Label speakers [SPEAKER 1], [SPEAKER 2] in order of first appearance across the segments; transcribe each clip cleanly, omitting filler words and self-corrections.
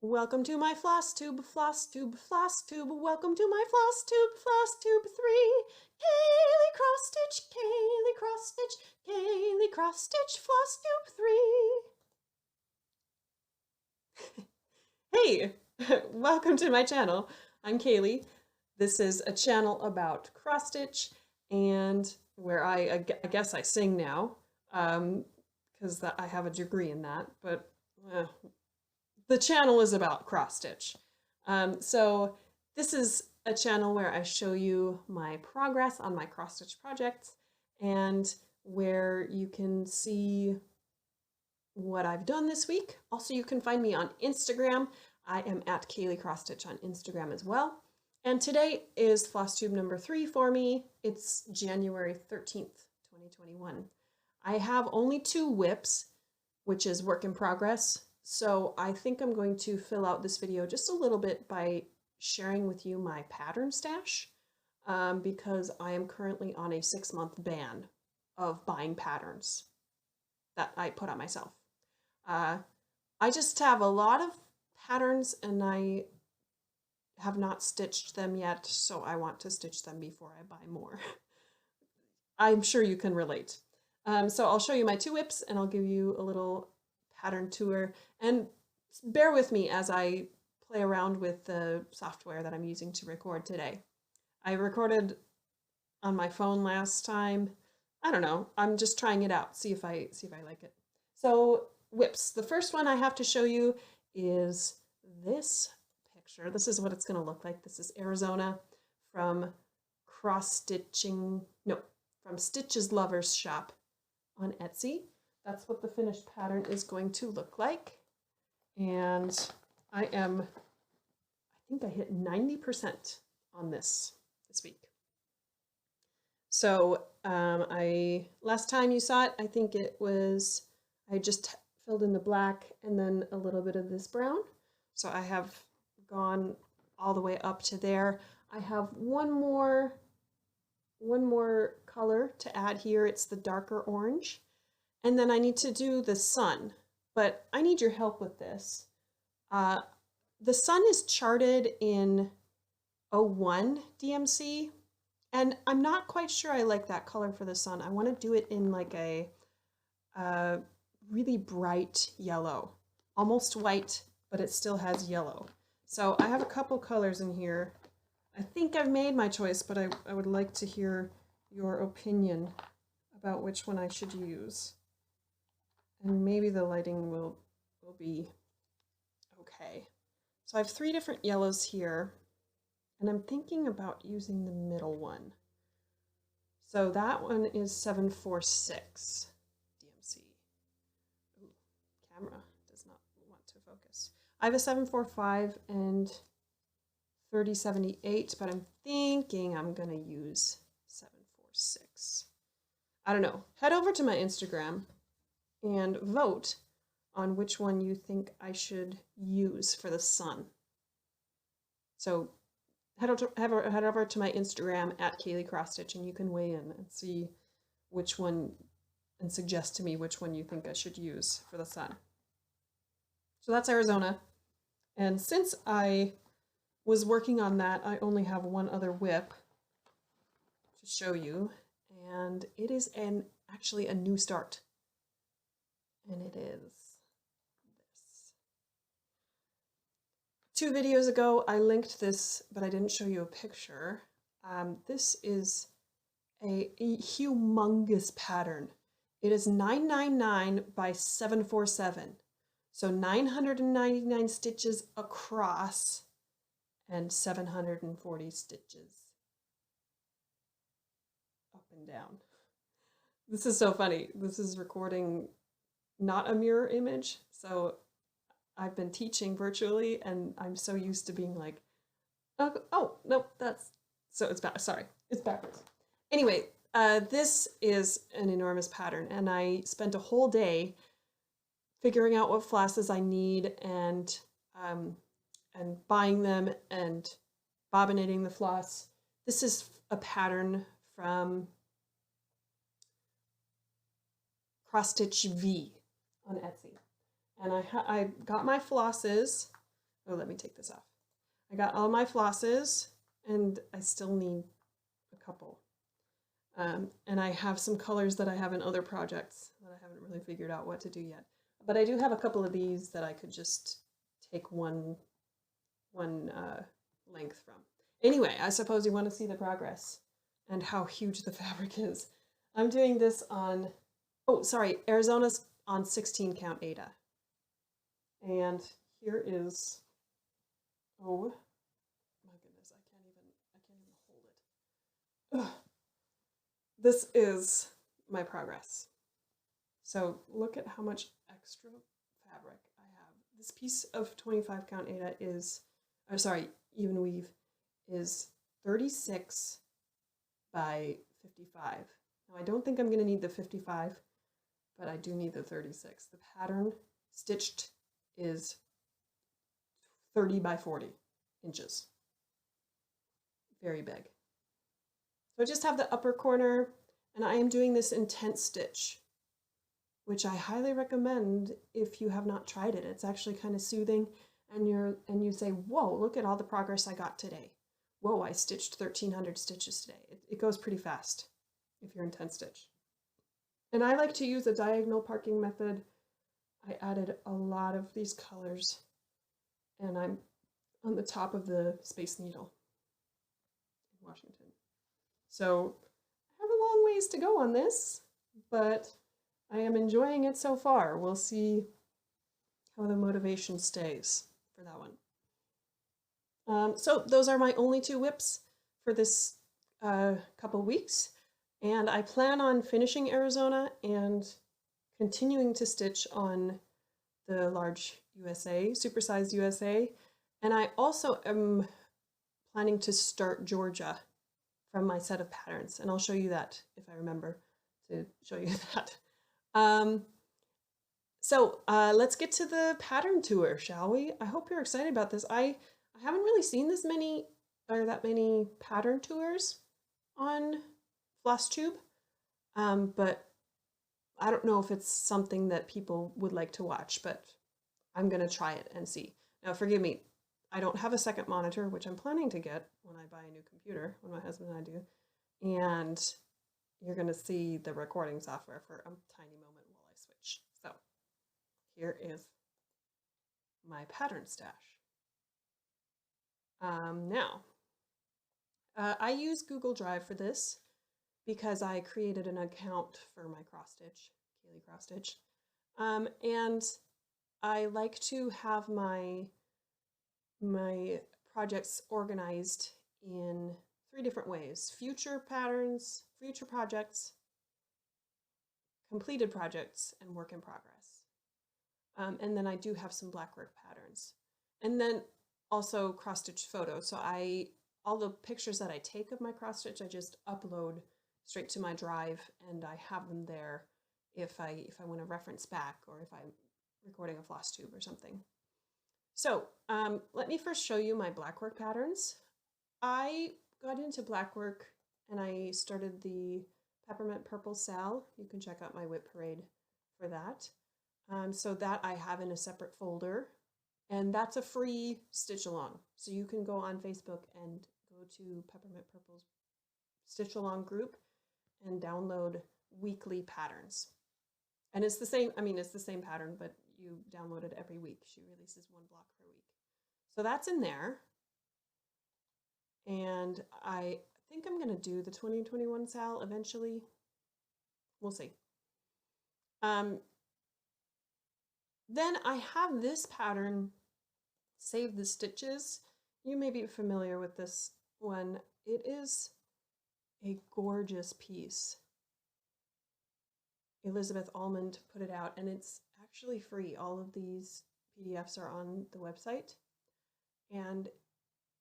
[SPEAKER 1] Welcome to my Flosstube, Flosstube, Flosstube. Welcome to my Flosstube, Flosstube 3. Kaylee CrossStitch, Kaylee CrossStitch, Kaylee CrossStitch, Flosstube 3. Hey, welcome to my channel. I'm Kaylee. This is a channel about cross-stitch and where I guess I sing now because I have a degree in that, but the channel is about cross-stitch. So this is a channel where I show you my progress on my cross-stitch projects and where you can see what I've done this week. Also, you can find me on Instagram. I am at Kaylee CrossStitch on Instagram as well. And today is Flosstube number 3 for me. It's January 13th, 2021. I have only 2 whips, which is work in progress. So I think I'm going to fill out this video just a little bit by sharing with you my pattern stash because I am currently on a 6-month ban of buying patterns that I put on myself. I just have a lot of patterns and I have not stitched them yet, so I want to stitch them before I buy more. I'm sure you can relate. So I'll show you my 2 whips and I'll give you a little pattern tour, and bear with me as I play around with the software that I'm using to record today. I recorded on my phone last time. I don't know, I'm just trying it out, see if I like it. So whips, the first one I have to show you is this picture. This is what it's going to look like. This is Arizona from from StitchesLoversShop on Etsy. That's what the finished pattern is going to look like. And I think I hit 90% on this week. So last time you saw it, I think it was, I just filled in the black and then a little bit of this brown. So I have gone all the way up to there. I have one more color to add here. It's the darker orange. And then I need to do the sun, but I need your help with this. The sun is charted in 01 DMC, and I'm not quite sure I like that color for the sun. I want to do it in like a really bright yellow, almost white, but it still has yellow. So I have a couple colors in here. I think I've made my choice, but I would like to hear your opinion about which one I should use. And maybe the lighting will be okay. So I have 3 different yellows here, and I'm thinking about using the middle one. So that one is 746 DMC. Ooh, camera does not want to focus. I have a 745 and 3078, but I'm thinking I'm gonna use 746. I don't know. Head over to my Instagram and vote on which one you think I should use for the sun. So head over to my Instagram at Kaylee CrossStitch and you can weigh in and see which one and suggest to me which one you think I should use for the sun. So that's Arizona. And since I was working on that, I only have one other whip to show you, and it is actually a new start. And it is this. 2 videos ago, I linked this, but I didn't show you a picture. This is a humongous pattern. It is 999 by 747. So 999 stitches across and 740 stitches up and down. This is so funny. This is recording not a mirror image, so I've been teaching virtually and I'm so used to being like, oh no, that's, so it's back, sorry, it's backwards. Anyway, this is an enormous pattern and I spent a whole day figuring out what flosses I need and buying them and bobbinating the floss. This is a pattern from CrossStitchV on Etsy. And I got my flosses Oh, let me take this off. I got all my flosses, and I still need a couple. And I have some colors that I have in other projects that I haven't really figured out what to do yet. But I do have a couple of these that I could just take one length from. Anyway, I suppose you want to see the progress and how huge the fabric is. I'm doing this on, oh, sorry, Arizona's on 16 count Aida. And here is, oh my goodness, I can't even hold it. Ugh. This is my progress. So look at how much extra fabric I have. This piece of 25 count Aida is, or sorry, even weave is 36 by 55. Now I don't think I'm going to need the 55, but I do need the 36. The pattern stitched is 30 by 40 inches. Very big. So I just have the upper corner, and I am doing this intense stitch, which I highly recommend if you have not tried it. It's actually kind of soothing, and you say, whoa, look at all the progress I got today. Whoa, I stitched 1,300 stitches today. It goes pretty fast if you're intense stitch. And I like to use a diagonal parking method. I added a lot of these colors, and I'm on the top of the Space Needle in Washington. So I have a long ways to go on this, but I am enjoying it so far. We'll see how the motivation stays for that one. So those are my only 2 whips for this couple weeks, and I plan on finishing Arizona and continuing to stitch on the large USA, Supersized USA, and I also am planning to start Georgia from my set of patterns, and I'll show you that if I remember to show you that. So let's get to the pattern tour, shall we? I hope you're excited about this. I haven't really seen that many pattern tours on Flosstube, but I don't know if it's something that people would like to watch, but I'm gonna try it and see. Now, forgive me, I don't have a second monitor, which I'm planning to get when I buy a new computer, when my husband and I do, and you're going to see the recording software for a tiny moment while I switch. So here is my pattern stash. Now, I use Google Drive for this because I created an account for my CrossStitch, Kaylee CrossStitch, and I like to have my projects organized in 3 different ways: future patterns, future projects, completed projects, and work in progress. And then I do have some Blackwork patterns. And then also cross-stitch photos. So all the pictures that I take of my cross-stitch, I just upload straight to my drive, and I have them there if I want to reference back, or if I'm recording a Flosstube or something. So let me first show you my Blackwork patterns. I got into Blackwork and I started the PeppermintPurple Sal. You can check out my Whip Parade for that. So that I have in a separate folder, and that's a free stitch along. So you can go on Facebook and go to PeppermintPurple's stitch along group and download weekly patterns. And it's the same, it's the same pattern, but you download it every week. She releases 1 block per week. So that's in there. And I think I'm going to do the 2021 Sal eventually. We'll see. Then I have this pattern, Save the Stitches. You may be familiar with this one. It is a gorgeous piece. Elizabeth Almond put it out, and it's actually free. All of these PDFs are on the website, and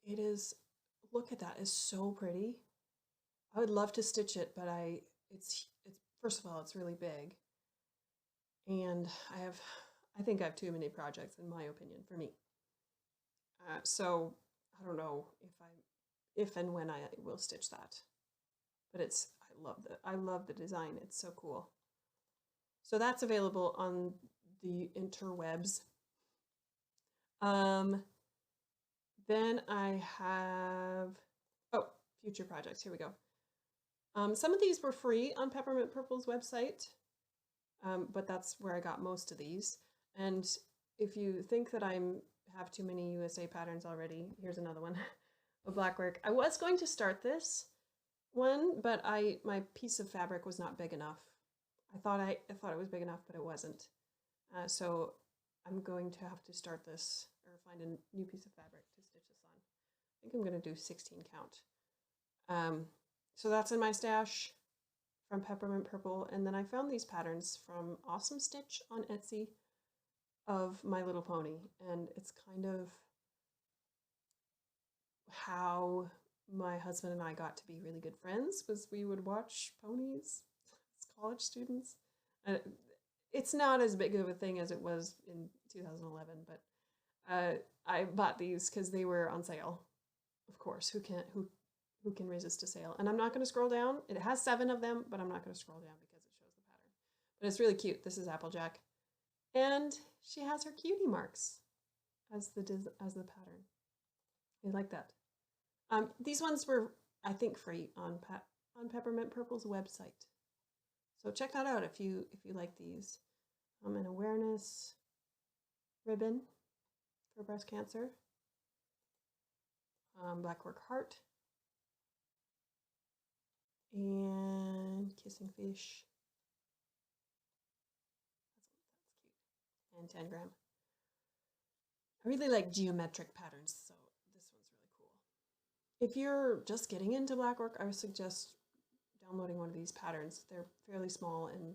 [SPEAKER 1] it is, look at that, it's so pretty. I would love to stitch it, but it's first of all, it's really big, and I think I have too many projects, in my opinion, for me. So I don't know if and when I will stitch that, but I love the design. It's so cool. So that's available on the interwebs. Then I have, oh, future projects, here we go. Some of these were free on Peppermint Purple's website, but that's where I got most of these. And if you think that I have too many USA patterns already, here's another one, a Blackwork. I was going to start this one, but my piece of fabric was not big enough. I thought it was big enough, but it wasn't. So I'm going to have to start this or find a new piece of fabric to stitch this on. I think I'm going to do 16 count. So that's in my stash from Peppermint Purple. And then I found these patterns from AwesomeStitch on Etsy of My Little Pony. And it's kind of how my husband and I got to be really good friends, was we would watch ponies as college students. And it's not as big of a thing as it was in 2011, but I bought these because they were on sale. Of course, who can resist a sale? And I'm not going to scroll down. It has 7 of them, but I'm not going to scroll down because it shows the pattern. But it's really cute. This is Applejack, and she has her cutie marks as the pattern. I like that. These ones were, I think, free on Peppermint Purple's website. So check that out if you like these. An awareness ribbon for breast cancer. Blackwork heart. And kissing fish. That's cute. And 10 gram. I really like geometric patterns, so this one's really cool. If you're just getting into Blackwork, I would suggest downloading one of these patterns. They're fairly small and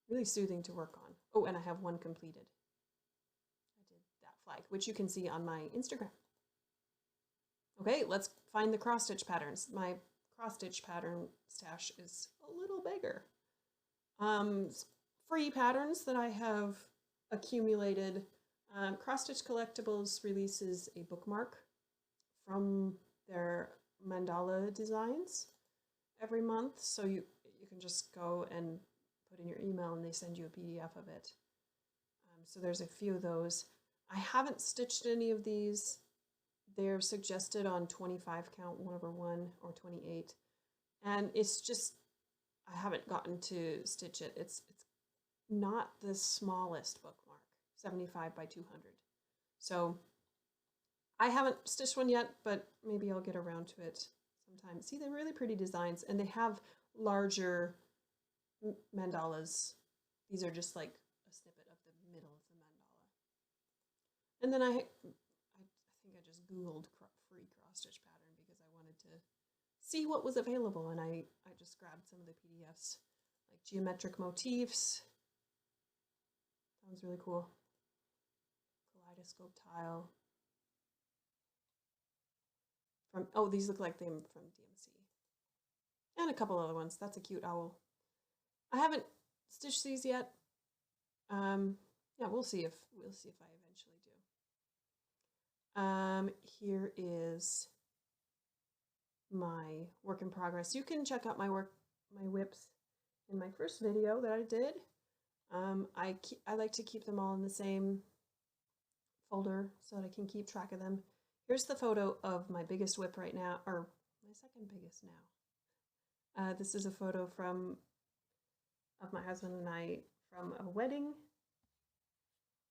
[SPEAKER 1] really soothing to work on. Oh, and I have one completed. I did that flag, which you can see on my Instagram. Okay, let's find the cross stitch patterns. My cross stitch pattern stash is a little bigger. Free patterns that I have accumulated. Cross Stitch Collectibles releases a bookmark from their mandala designs every month, so you can just go and put in your email and they send you a PDF of it. So there's a few of those. I haven't stitched any of these. They're suggested on 25 count 1/1 or 28, and it's just, I haven't gotten to stitch it. It's not the smallest bookmark, 75 by 200. So I haven't stitched one yet, but maybe I'll get around to it sometime. See, they're really pretty designs, and they have larger mandalas. These are just like a snippet of the middle of the mandala. And then I think I just Googled free cross-stitch pattern because I wanted to see what was available, and I just grabbed some of the PDFs, like geometric motifs. That one's really cool. Kaleidoscope tile. Oh, these look like them from DMC. And a couple other ones. That's a cute owl. I haven't stitched these yet. Yeah, we'll see if I eventually do. Here is my work in progress. You can check out my whips in my first video that I did. I like to keep them all in the same folder so that I can keep track of them. Here's the photo of my biggest whip right now, or my second biggest now. This is a photo of my husband and I from a wedding,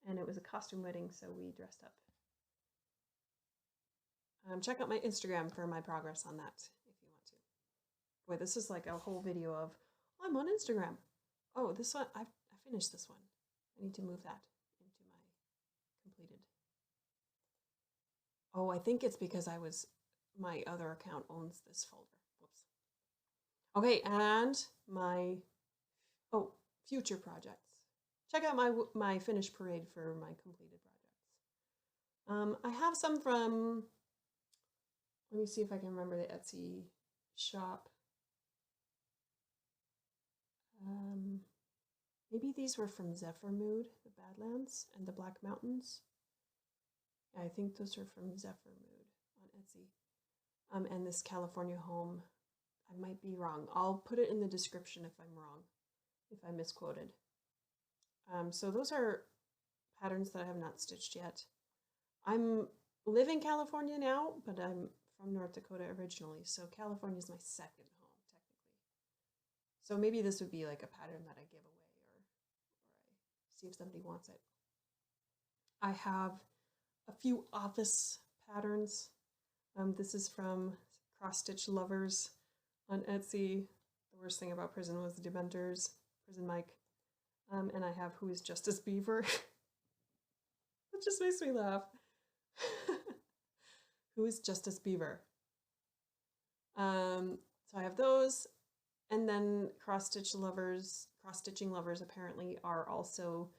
[SPEAKER 1] and it was a costume wedding, so we dressed up. Check out my Instagram for my progress on that if you want to. Boy, this is like a whole video of, I'm on Instagram. Oh, this one, I finished this one. I need to move that into my completed. Oh, I think it's because my other account owns this folder. Whoops. Okay, and my, future projects. Check out my finished parade for my completed projects. I have some from, let me see if I can remember the Etsy shop. Maybe these were from ZephyrMood, the Badlands and the Black Mountains. I think those are from ZephyrMood on Etsy. And this California home, I might be wrong. I'll put it in the description if I'm wrong, if I misquoted. So those are patterns that I have not stitched yet. I'm live in California now, but I'm from North Dakota originally, so California is my second home, technically. So maybe this would be like a pattern that I give away, or I see if somebody wants it. I have a few office patterns. This is from CrossStitchLovers on Etsy. The worst thing about prison was the Dementors, Prison Mike. And I have Who is Justice Beaver. It just makes me laugh. Who is Justice Beaver? So I have those. And then CrossStitching Lovers apparently are also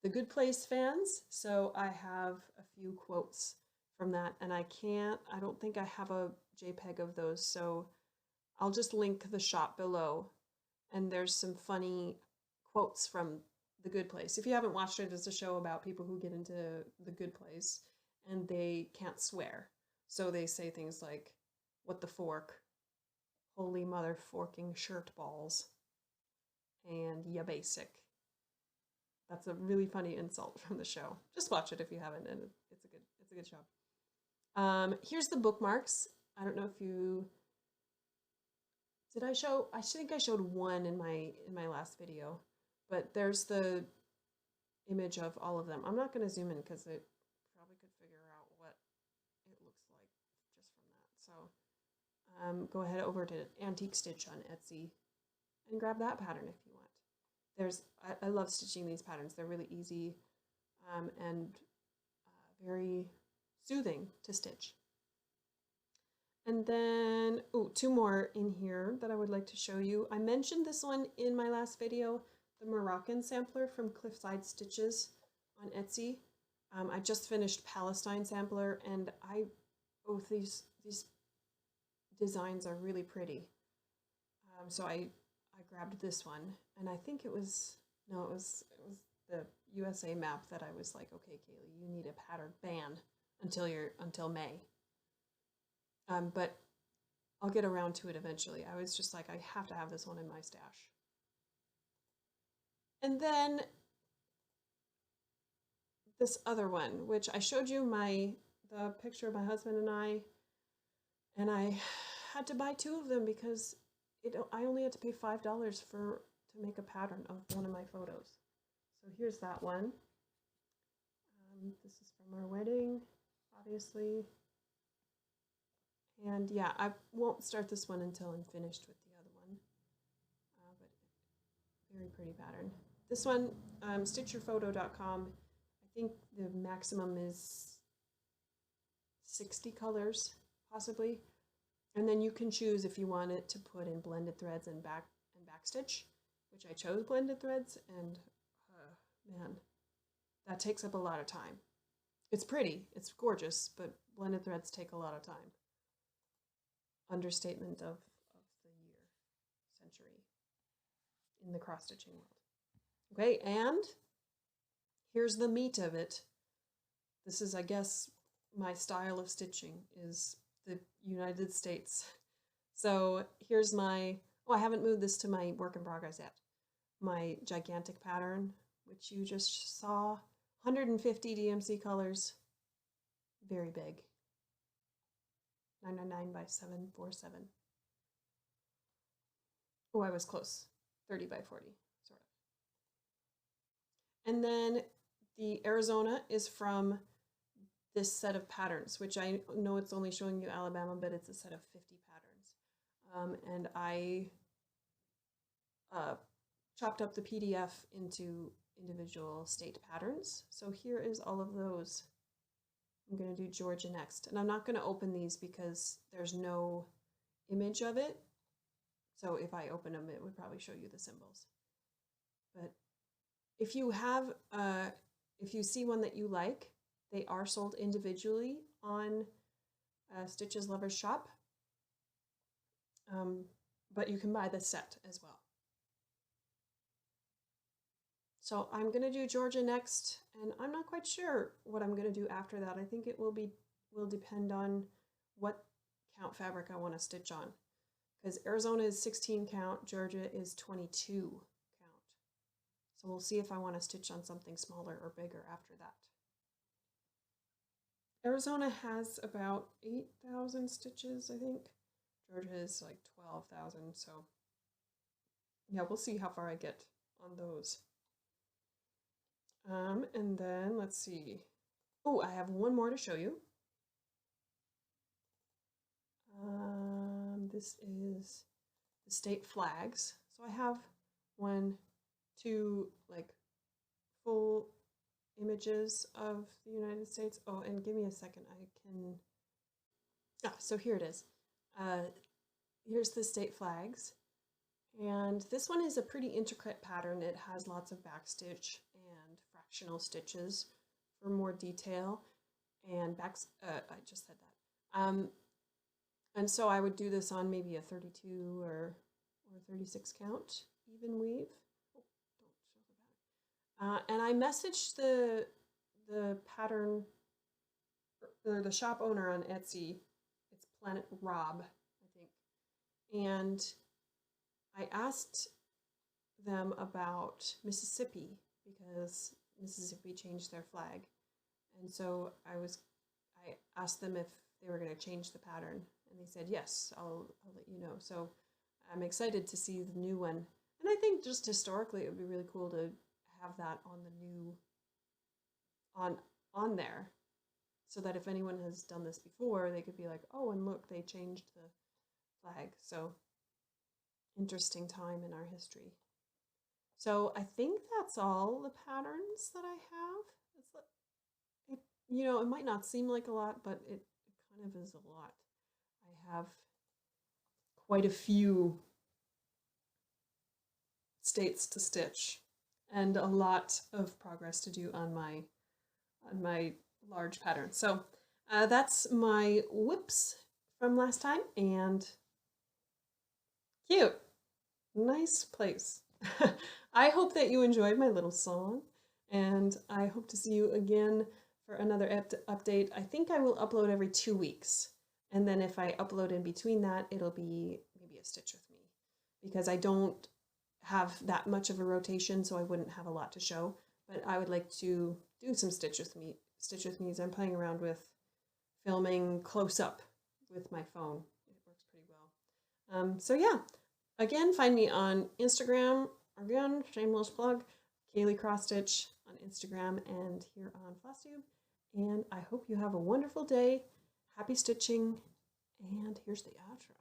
[SPEAKER 1] the Good Place fans. So I have a few quotes from that, and I don't think I have a JPEG of those, so I'll just link the shop below. And there's some funny quotes from The Good Place. If you haven't watched it, it's a show about people who get into The Good Place and they can't swear. So they say things like, "What the fork? Holy mother forking shirt balls." And "ya basic." That's a really funny insult from the show. Just watch it if you haven't, and it's a good show. Here's the bookmarks. I don't know if you did. I think I showed one in my last video, but there's the image of all of them. I'm not going to zoom in because it probably could figure out what it looks like just from that. So go ahead over to Antique Stitch on Etsy and grab that pattern if you want. I love stitching these patterns. They're really easy and very soothing to stitch. And then, two more in here that I would like to show you. I mentioned this one in my last video, the Moroccan sampler from Cliffside Stitches on Etsy. I just finished Palestine sampler, and these designs are really pretty. So I grabbed this one, and I think it was the USA map that I was like, okay, Kaylee, you need a pattern ban until May. But I'll get around to it eventually. I was just like, I have to have this one in my stash. And then this other one, which I showed you the picture of my husband and I had to buy two of them because I only had to pay $5 to make a pattern of one of my photos. So here's that one. This is from our wedding, obviously. And yeah, I won't start this one until I'm finished with the other one. But very pretty pattern. This one, StitchYourPhoto.com. I think the maximum is 60 colors, possibly. And then you can choose if you want it to put in blended threads and backstitch, which I chose blended threads, and man, that takes up a lot of time. It's pretty, it's gorgeous, but blended threads take a lot of time. Understatement of the year, century in the cross-stitching world. Okay, and here's the meat of it. This is, I guess, my style of stitching is the United States. So here's I haven't moved this to my work in progress yet. My gigantic pattern, which you just saw, 150 DMC colors, very big. 999 by 747. Oh, I was close. 30 by 40, sort of. And then the Arizona is from this set of patterns, which I know it's only showing you Alabama, but it's a set of 50 patterns. And I chopped up the PDF into individual state patterns. So here is all of those. I'm going to do Georgia next. And I'm not going to open these because there's no image of it. So if I open them, it would probably show you the symbols. But if you have, if you see one that you like, they are sold individually on StitchesLoversShop. But you can buy the set as well. So I'm going to do Georgia next, and I'm not quite sure what I'm going to do after that. I think it will depend on what count fabric I want to stitch on, because Arizona is 16 count, Georgia is 22 count. So we'll see if I want to stitch on something smaller or bigger after that. Arizona has about 8,000 stitches, I think. Georgia is like 12,000, so yeah, we'll see how far I get on those. And then let's see. Oh, I have one more to show you. This is the state flags. So I have 1, 2, like full images of the United States. Oh, and give me a second. I can. Ah, so here it is. Here's the state flags. And this one is a pretty intricate pattern. It has lots of backstitch and fractional stitches for more detail. And I just said that. And so I would do this on maybe a 32 or 36 count even weave. Oh, don't show the pattern. And I messaged the pattern, or the shop owner on Etsy. It's Planet Rob, I think. And I asked them about Mississippi because Mississippi changed their flag. And so I asked them if they were going to change the pattern. And they said, yes, I'll let you know. So I'm excited to see the new one. And I think just historically, it would be really cool to have that on the new, on there. So that if anyone has done this before, they could be like, oh, and look, they changed the flag. So interesting time in our history. So I think that's all the patterns that I have. You know, it might not seem like a lot, but it kind of is a lot. I have quite a few states to stitch and a lot of progress to do on my large pattern. So that's my whips from last time, and cute, nice place. I hope that you enjoyed my little song, and I hope to see you again for another update. I think I will upload every 2 weeks, and then if I upload in between that, it'll be maybe a Stitch With Me, because I don't have that much of a rotation, so I wouldn't have a lot to show, but I would like to do some Stitch With Me's. I'm playing around with filming close up with my phone. It works pretty well. So yeah, again, find me on Instagram, again, shameless plug, Kaylee CrossStitch on Instagram and here on Flosstube. And I hope you have a wonderful day. Happy stitching. And here's the outro.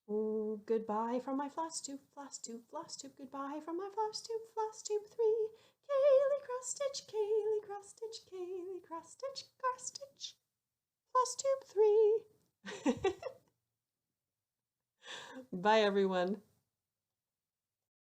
[SPEAKER 1] Oh, goodbye from my Flosstube, Flosstube, Flosstube. Goodbye from my Flosstube, Flosstube 3. Kaylee CrossStitch, Kaylee CrossStitch, Kaylee CrossStitch, CrossStitch, Flosstube 3. Bye, everyone.